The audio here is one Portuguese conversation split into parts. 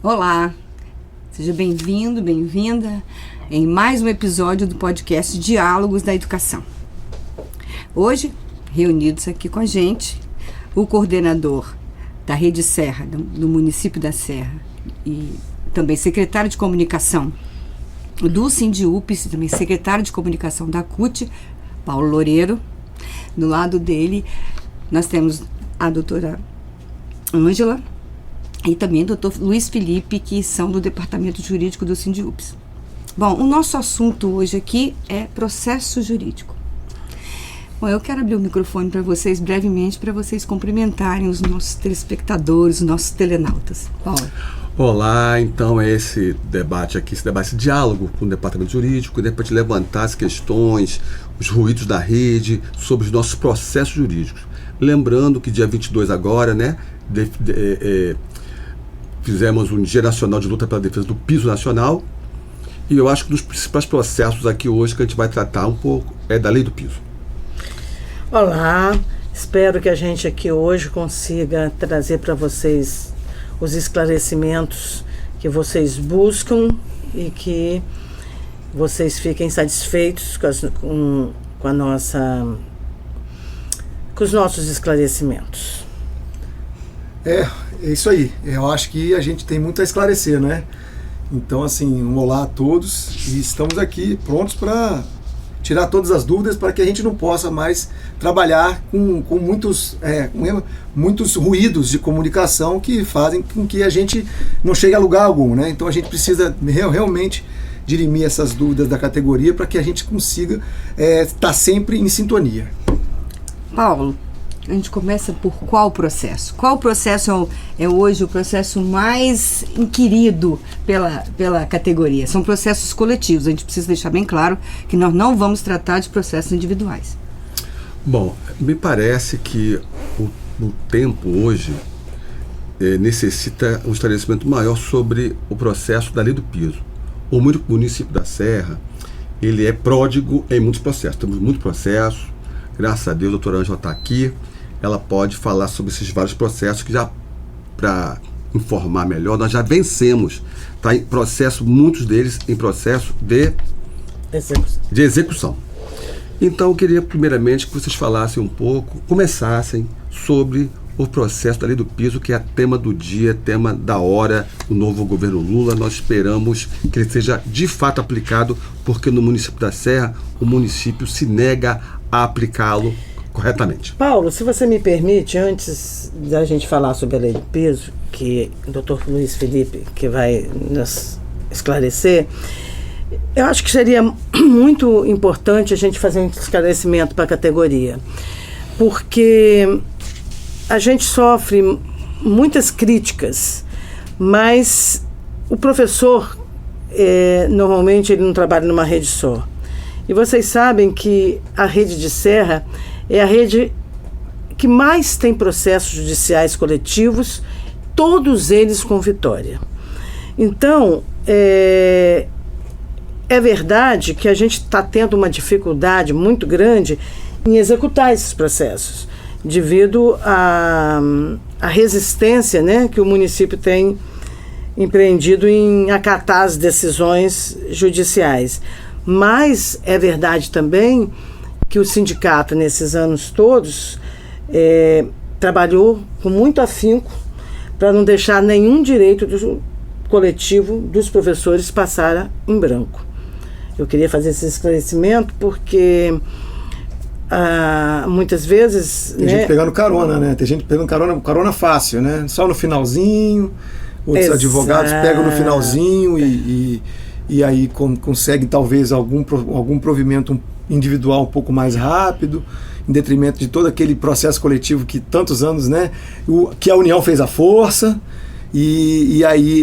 Olá, seja bem-vindo, bem-vinda em mais um episódio do podcast Diálogos da Educação. Hoje, reunidos aqui com a gente, o coordenador da Rede Serra, do município da Serra, e também secretário de comunicação do Sindiúps, e também secretário de comunicação da CUT, Paulo Loureiro. Do lado dele, nós temos a doutora Ângela e também o doutor Luiz Felipe, que são do departamento jurídico do Sindiúps. Bom, o nosso assunto hoje aqui é processo jurídico. Bom, eu quero abrir o microfone para vocês brevemente, para vocês cumprimentarem os nossos telespectadores, os nossos telenautas. Paulo. Olá, então é esse debate, esse diálogo com o departamento jurídico, para te levantar as questões, os ruídos da rede, sobre os nossos processos jurídicos. Lembrando que dia 22 agora, né, fizemos um Dia Nacional de Luta pela Defesa do Piso Nacional, e eu acho que um dos principais processos aqui hoje que a gente vai tratar um pouco é da Lei do Piso. Olá, espero que a gente aqui hoje consiga trazer para vocês os esclarecimentos que vocês buscam e que vocês fiquem satisfeitos com os nossos esclarecimentos. É isso aí. Eu acho que a gente tem muito a esclarecer, né? Então, assim, um olá a todos e estamos aqui prontos para tirar todas as dúvidas para que a gente não possa mais trabalhar com muitos ruídos de comunicação que fazem com que a gente não chegue a lugar algum, né? Então a gente precisa realmente dirimir essas dúvidas da categoria para que a gente consiga estar sempre em sintonia. Paulo, a gente começa por qual processo? Qual processo é hoje o processo mais inquirido pela categoria? São processos coletivos. A gente precisa deixar bem claro que nós não vamos tratar de processos individuais. Bom, me parece que o tempo hoje necessita um esclarecimento maior sobre o processo da Lei do Piso. O município da Serra, ele é pródigo em muitos processos. Temos muitos processos. Graças a Deus, a doutora Ângela está aqui. Ela pode falar sobre esses vários processos que já, para informar melhor, nós já vencemos. Está em processo, muitos deles em processo de execução. Então, eu queria primeiramente que vocês falassem um pouco, começassem sobre o processo da Lei do Piso, que é tema do dia, tema da hora, o novo governo Lula. Nós esperamos que ele seja de fato aplicado, porque no município da Serra, o município se nega a aplicá-lo corretamente. Paulo, se você me permite, antes da gente falar sobre a Lei do Piso, que o doutor Luiz Felipe que vai nos esclarecer, eu acho que seria muito importante a gente fazer um esclarecimento para a categoria, porque a gente sofre muitas críticas, mas o professor, normalmente, ele não trabalha numa rede só. E vocês sabem que a rede de Serra é a rede que mais tem processos judiciais coletivos, todos eles com vitória. Então, é verdade que a gente está tendo uma dificuldade muito grande em executar esses processos, devido à resistência, né, que o município tem empreendido em acatar as decisões judiciais. Mas é verdade também que o sindicato, nesses anos todos, trabalhou com muito afinco para não deixar nenhum direito coletivo dos professores passar em branco. Eu queria fazer esse esclarecimento porque muitas vezes... Tem gente pegando carona, né? Tem gente pegando carona fácil, né? Só no finalzinho, outros advogados pegam no finalzinho e aí consegue talvez algum provimento individual um pouco mais rápido, em detrimento de todo aquele processo coletivo que tantos anos, né, que a União fez a força, e aí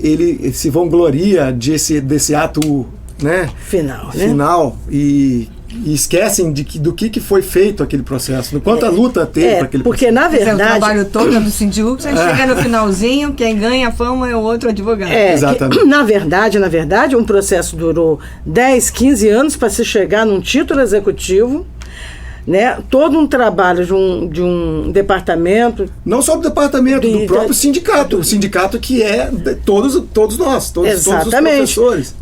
ele se vangloria desse ato, né, final e esquecem do que foi feito aquele processo, do quanto a luta teve para aquele porque processo. Na verdade... O trabalho todo do Sindiúps, aí chega no finalzinho, quem ganha a fama é o outro advogado. Exatamente. Na verdade, um processo durou 10, 15 anos para se chegar num título executivo, né? Todo um trabalho de um departamento. Não só do departamento, do próprio sindicato. O sindicato que é todos nós, todos os professores.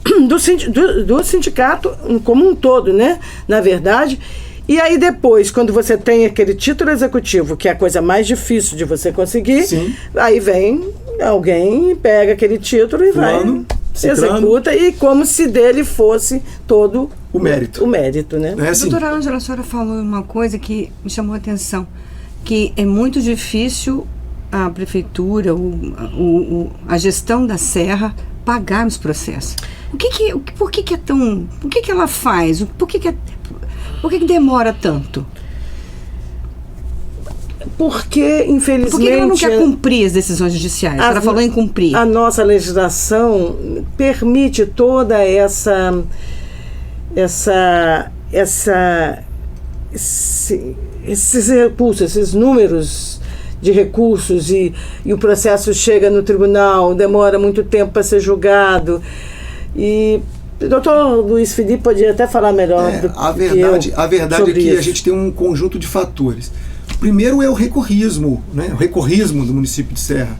Do sindicato como um todo, né? Na verdade. E aí depois, quando você tem aquele título executivo, que é a coisa mais difícil de você conseguir, Sim. Aí vem alguém, pega aquele título e Fulano, vai, executa, e como se dele fosse todo o mérito. O mérito, né? É assim. Doutora Ângela, a senhora falou uma coisa que me chamou a atenção, que é muito difícil a prefeitura, a gestão da Serra pagar os processos. Por que é tão... Por que ela faz? Por que demora tanto? Porque, infelizmente... Por que ela não quer cumprir as decisões judiciais? A senhora falou em cumprir. A nossa legislação permite toda esses recursos, esses números de recursos, e o processo chega no tribunal, demora muito tempo para ser julgado. E o doutor Luiz Felipe podia até falar melhor do a que verdade, eu a verdade sobre é que isso. a gente tem um conjunto de fatores. Primeiro é o recorrismo, né? O recorrismo do município de Serra.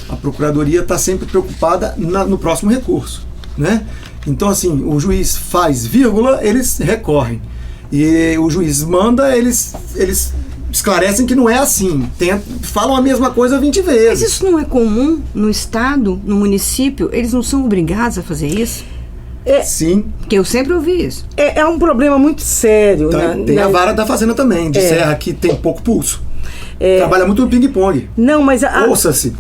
A Procuradoria está sempre preocupada no próximo recurso, né? Então, assim, o juiz faz vírgula, eles recorrem. E o juiz manda, eles esclarecem que não é assim. Falam a mesma coisa 20 vezes. Mas isso não é comum no estado, no município? Eles não são obrigados a fazer isso? Sim. Porque eu sempre ouvi isso. É um problema muito sério. Tem a vara da Fazenda também, de Serra, que tem pouco pulso. Trabalha muito no ping-pong. Não, mas... Ouça-se.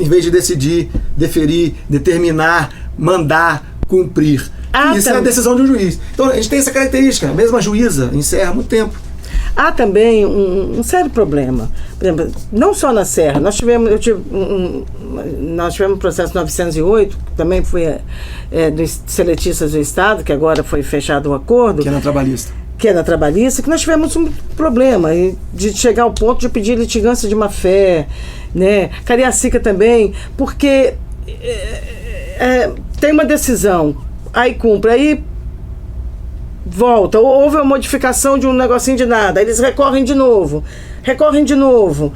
Em vez de decidir, deferir, determinar, mandar, cumprir. Isso é a decisão de um juiz. Então, a gente tem essa característica. A mesma juíza em Serra há muito tempo. Há também um sério problema. Por exemplo, não só na Serra. Nós tivemos um processo 908, que também foi dos seletistas do Estado, que agora foi fechado um acordo. Que é na trabalhista. Que nós tivemos um problema de chegar ao ponto de pedir litigância de má-fé, né? Cariacica também, porque tem uma decisão, aí cumpre, aí volta, houve uma modificação de um negocinho de nada, eles recorrem de novo.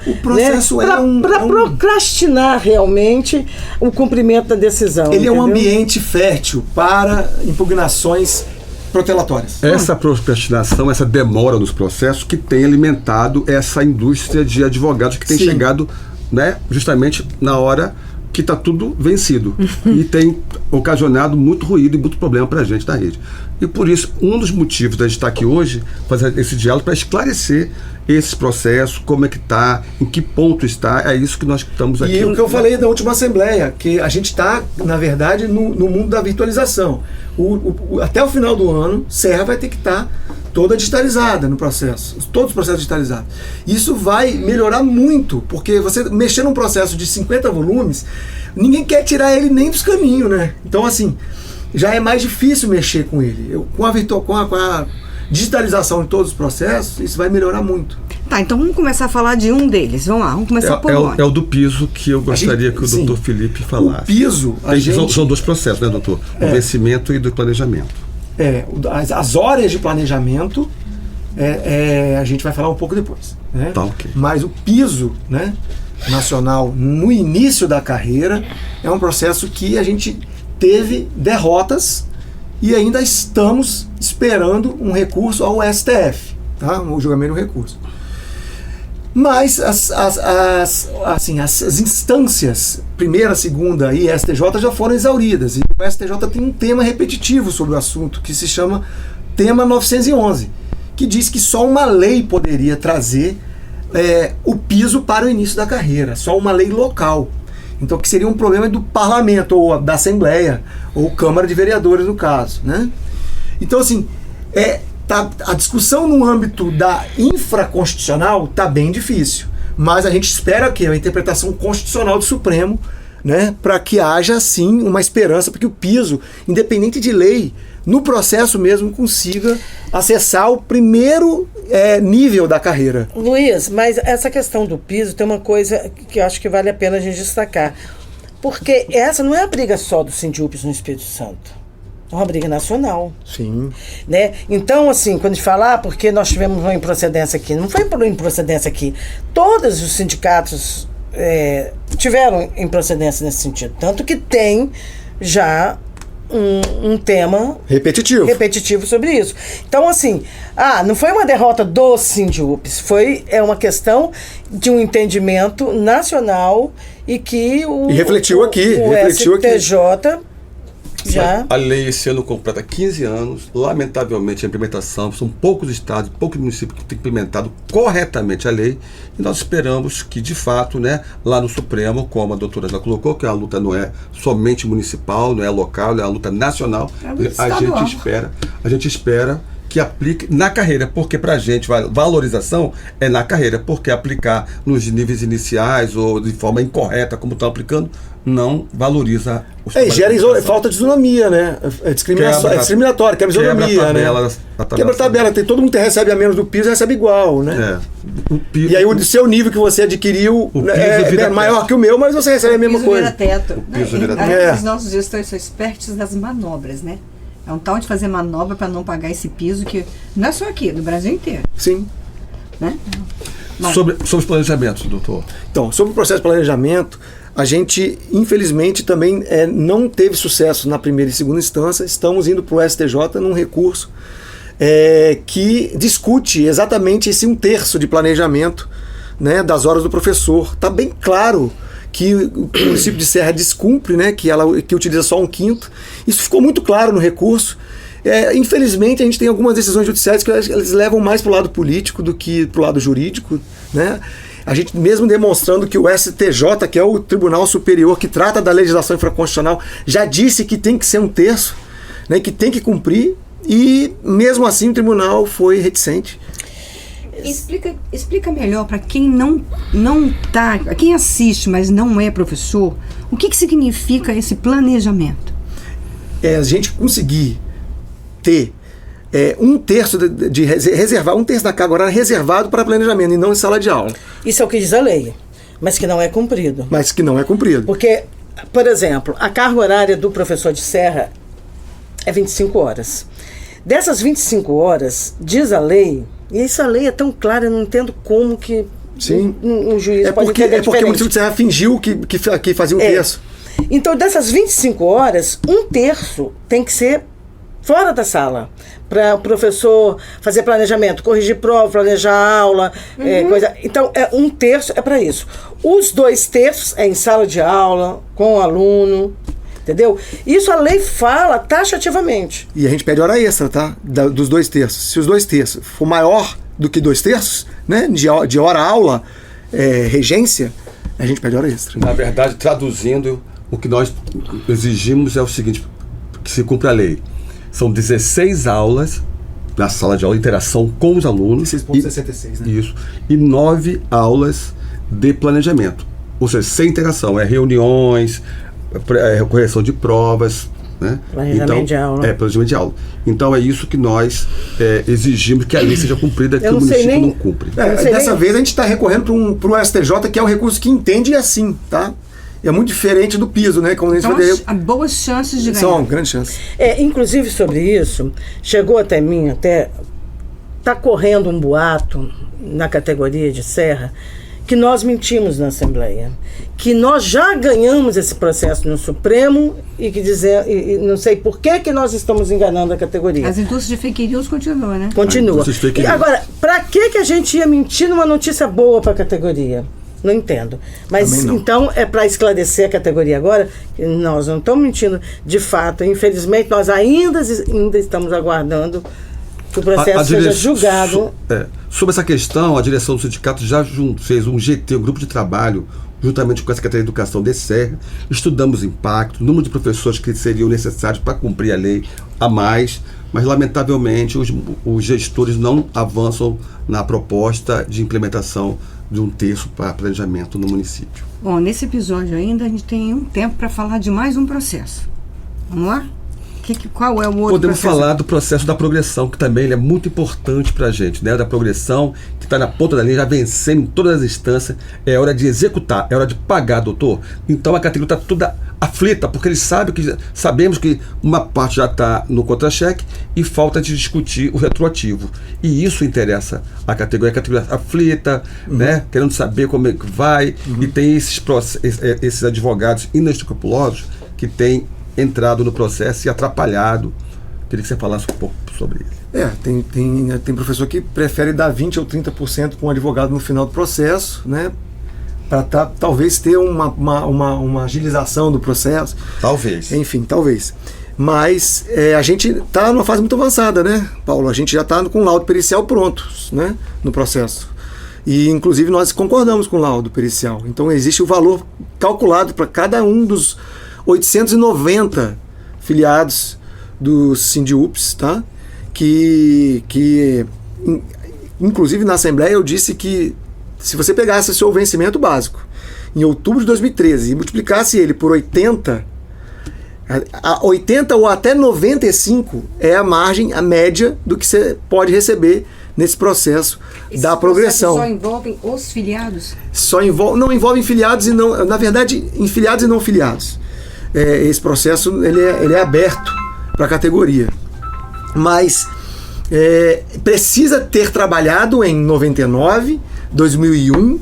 O processo, né? Para procrastinar realmente o cumprimento da decisão. Ele é um ambiente fértil para impugnações protelatórias. Essa procrastinação, essa demora nos processos que tem alimentado essa indústria de advogados que tem chegado, né, justamente na hora que está tudo vencido e tem ocasionado muito ruído e muito problema para a gente da rede. E por isso, um dos motivos da gente estar aqui hoje, fazer esse diálogo para esclarecer esse processo, como é que está, em que ponto está, é isso que nós estamos aqui. E o que eu falei da última Assembleia, que a gente está, na verdade, no mundo da virtualização. Até o final do ano, Serra vai ter que estar toda digitalizada no processo, todos os processos digitalizados. Isso vai melhorar muito, porque você mexer num processo de 50 volumes, ninguém quer tirar ele nem dos caminhos, né? Então, assim, já é mais difícil mexer com ele. Com a digitalização de todos os processos, isso vai melhorar muito. Tá, então vamos começar a falar de um deles. Vamos lá, vamos começar por onde? É o do piso que eu gostaria que o doutor Felipe falasse. O piso, são dois processos, né, doutor? O vencimento e do planejamento. As horas de planejamento, a gente vai falar um pouco depois. Né? Tá, okay. Mas o piso, né, nacional, no início da carreira, é um processo que a gente teve derrotas e ainda estamos esperando um recurso ao STF, tá? O julgamento do recurso. Mas as instâncias, primeira, segunda e STJ já foram exauridas. E o STJ tem um tema repetitivo sobre o assunto, que se chama tema 911, que diz que só uma lei poderia trazer o piso para o início da carreira, só uma lei local. Então, que seria um problema do parlamento, ou da Assembleia, ou Câmara de Vereadores, no caso. Né? Então, assim, a discussão no âmbito da infraconstitucional está bem difícil, mas a gente espera que a interpretação constitucional do Supremo, né, para que haja sim uma esperança para que o piso, independente de lei, no processo mesmo consiga acessar o primeiro nível da carreira. Luiz, mas essa questão do piso tem uma coisa que eu acho que vale a pena a gente destacar, porque essa não é a briga só do Sindiúpes no Espírito Santo. Uma briga nacional. Sim. Né? Então, assim, quando a gente fala, porque nós tivemos uma improcedência aqui, não foi improcedência aqui. Todos os sindicatos tiveram improcedência nesse sentido. Tanto que tem já um tema repetitivo sobre isso. Então, assim, não foi uma derrota do Sindiúps, é uma questão de um entendimento nacional e que o STJ já... A lei esse ano completa 15 anos. Lamentavelmente, a implementação, são poucos estados, poucos municípios que têm implementado corretamente a lei, e nós esperamos que, de fato, né, lá no Supremo, como a doutora já colocou, que a luta não é somente municipal, não é local, é uma luta nacional. A gente espera que aplique na carreira, porque para a gente valorização é na carreira, porque aplicar nos níveis iniciais ou de forma incorreta, como estão aplicando, não valoriza os gera falta de isonomia, né? É discriminatório, quebra isonomia, né? Quebra a tabela, todo mundo que recebe a menos do piso recebe igual, né? E aí o seu nível que você adquiriu é maior que o meu, mas você recebe a mesma coisa. Teto. O piso vira teto. Os nossos gestores são espertos nas manobras, né? É um tal de fazer manobra para não pagar esse piso que não é só aqui, no Brasil inteiro. Sim. Né? Sobre os planejamentos, doutor. Então, sobre o processo de planejamento, a gente, infelizmente, também não teve sucesso na primeira e segunda instância. Estamos indo para o STJ num recurso que discute exatamente esse 1/3 de planejamento, né, das horas do professor. Está bem claro que o município de Serra descumpre, né, que utiliza só 1/5. Isso ficou muito claro no recurso. Infelizmente, a gente tem algumas decisões judiciais que elas levam mais para o lado político do que para o lado jurídico, né? A gente mesmo demonstrando que o STJ, que é o Tribunal Superior que trata da legislação infraconstitucional, já disse que tem que ser 1/3, né, que tem que cumprir, e mesmo assim o tribunal foi reticente. Explica melhor para quem não tá, quem assiste, mas não é professor, o que significa esse planejamento? A gente conseguir ter 1/3 de reservar 1/3 da carga horária reservado para planejamento e não em sala de aula. Isso é o que diz a lei, mas que não é cumprido. Porque, por exemplo, a carga horária do professor de Serra é 25 horas. Dessas 25 horas, diz a lei, e essa lei é tão clara, eu não entendo como que um juiz pode entender diferente. Porque o município de Serra fingiu que fazia 1/3. Então, dessas 25 horas, 1/3 tem que ser fora da sala, para o professor fazer planejamento, corrigir prova, planejar aula, coisa. Então, 1/3 é para isso. Os 2/3 é em sala de aula, com o aluno, entendeu? Isso a lei fala taxativamente. E a gente pede hora extra, tá? Dos 2/3. Se os 2/3 for maior do que 2/3, né, de hora-aula, regência, a gente pede hora extra. Na verdade, traduzindo, o que nós exigimos é o seguinte, que se cumpra a lei. São 16 aulas na sala de aula, interação com os alunos. 16,66, né? Isso. E 9 aulas de planejamento. Ou seja, sem interação. Reuniões, correção de provas. Né? Planejamento de aula. Planejamento de aula. Então é isso que nós exigimos, que a lei seja cumprida, que o município não cumpre. Dessa vez a gente está recorrendo para o STJ, que é o recurso que entende assim, tá? É muito diferente do piso, né? Como então, há boas chances de ganhar. São grandes chances. Inclusive sobre isso, chegou até mim, está correndo um boato na categoria de Serra, que nós mentimos na Assembleia, que nós já ganhamos esse processo no Supremo e que não sei por que nós estamos enganando a categoria. As indústrias de fake news continuam, né? Continua. E agora, para que a gente ia mentir numa notícia boa para a categoria? Não entendo. Mas então é para esclarecer a categoria agora, que nós não estamos mentindo. De fato, infelizmente, nós ainda estamos aguardando que o processo seja julgado. Sobre essa questão, a direção do sindicato já fez um GT, um grupo de trabalho, juntamente com a Secretaria de Educação de Serra. Estudamos impacto, número de professores que seriam necessários para cumprir a lei a mais, mas lamentavelmente os gestores não avançam na proposta de implementação de 1/3 para planejamento no município. Bom, nesse episódio ainda a gente tem um tempo para falar de mais um processo. Vamos lá? Qual é o outro Podemos processo? falar do processo da progressão, que também ele é muito importante para a gente, né? Da progressão, que está na ponta da linha, já vencendo em todas as instâncias. É hora de executar, é hora de pagar, doutor. Então a categoria está toda aflita, porque eles sabemos que uma parte já está no contra-cheque e falta de discutir o retroativo. E isso interessa a categoria aflita, né? Querendo saber como é que vai, e tem esses advogados inescrupulosos que têm entrado no processo e atrapalhado. Queria que você falasse um pouco sobre isso. Tem professor que prefere dar 20% ou 30% para um advogado no final do processo, né? Para talvez ter uma agilização do processo. Talvez. Enfim, talvez. Mas a gente está numa fase muito avançada, né, Paulo? A gente já está com o laudo pericial pronto, né, no processo. E, inclusive, nós concordamos com o laudo pericial. Então, existe o valor calculado para cada um dos 890 filiados do Sindiups, tá? Que inclusive na Assembleia eu disse que se você pegasse o seu vencimento básico em outubro de 2013 e multiplicasse ele por 80 ou até 95 é a margem, a média do que você pode receber nesse processo da progressão. Só envolvem os filiados? Não envolvem filiados e não, na verdade, em filiados e não filiados. Esse processo ele é aberto para a categoria, mas precisa ter trabalhado em 99, 2001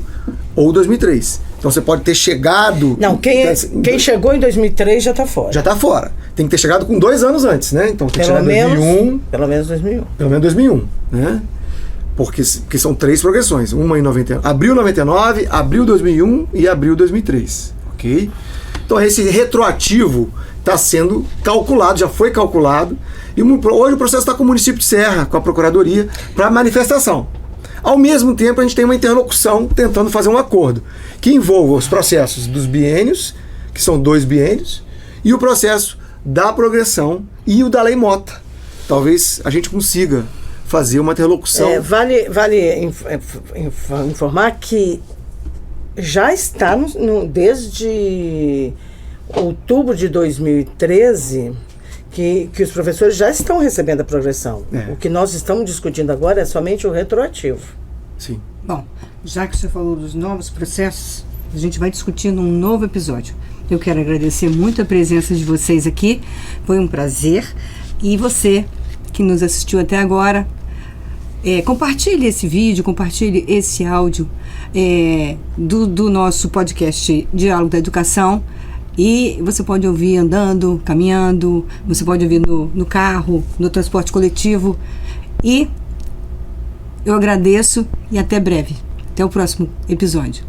ou 2003. Então você pode ter chegado... Não, quem chegou em 2003 já está fora. Já está fora. Tem que ter chegado com 2 anos antes, né? Então tem que chegar em 2001. Pelo menos 2001. Pelo menos 2001, né? Porque são 3 progressões. Uma em abril 99, abril 2001 e abril 2003. Ok? Então esse retroativo está sendo calculado, já foi calculado, e hoje o processo está com o município de Serra, com a Procuradoria, para manifestação. Ao mesmo tempo, a gente tem uma interlocução tentando fazer um acordo que envolva os processos dos biênios, que são 2 biênios, e o processo da progressão e o da Lei Mota. Talvez a gente consiga fazer uma interlocução. Vale informar que já está desde outubro de 2013 que os professores já estão recebendo a progressão. O que nós estamos discutindo agora é somente o retroativo. Sim. Bom, já que você falou dos novos processos, a gente vai discutir num novo episódio. Eu quero agradecer muito a presença de vocês aqui, foi um prazer. E você que nos assistiu até agora, compartilhe esse vídeo, compartilhe esse áudio do nosso podcast Diálogo da Educação. E você pode ouvir andando, caminhando, você pode ouvir no carro, no transporte coletivo. E eu agradeço e até breve. Até o próximo episódio.